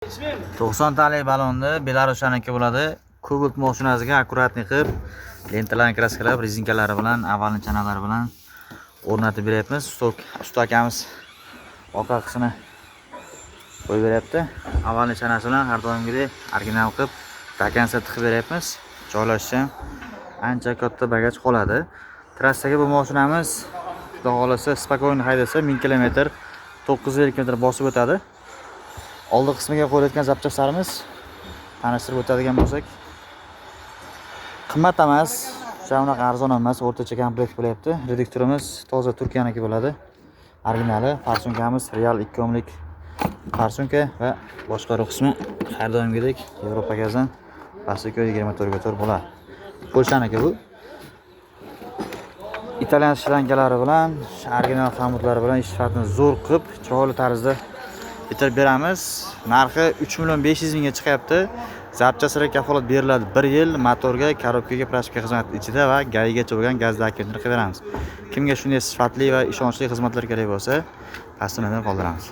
90 talik balonni Belarusyaniki bo'ladi. Kubok mashinasiga akkuratni qilib, lentalarni kraskalab, rezinkalari bilan, avvalgi chanalari bilan o'rnatib beryapmiz. Usta akamiz orqa qismini qo'yib beryapti. Avvalgi chanasi bilan har doimgidek original qilib, takansa tiqib beryapmiz. Joylashishi ham ancha katta bagaj qoladi. Trassaga bu mashinamiz xudo xolasa spokойно haydasa 1000 km, 950 km bosib o'tadi. Oldi qismiga qo'yilgan zapchastlarimiz tanishtirib o'tadigan bo'lsak, qimmat emas, unaqa arzon emas, o'rtacha komplekt bo'lyapti. Reduktorimiz toza Turkiyaniki bo'ladi. Originali, farsunkamiz real 2 ohmlik farsunka va boshqaruv qismi har doimgidek Yevropa gazdan plastika 24 bo'ladi. Polshaniki bu. Italyan shlangalari bilan, original xamutlari bilan ish sifatini zo'r qilib, chiroyli tarzda bitirib beramiz. Narxi 3.500.000 mingga chiqyapti. Zapchasiga kafolat beriladi 1 yil, motorga, korobkaga, prashka xizmati ichida va gayigacha bo'lgan gazda akentini qilib beramiz. Kimga shunday sifatli va ishonchli xizmatlar kerak bo'lsa, pastda qoldiramiz.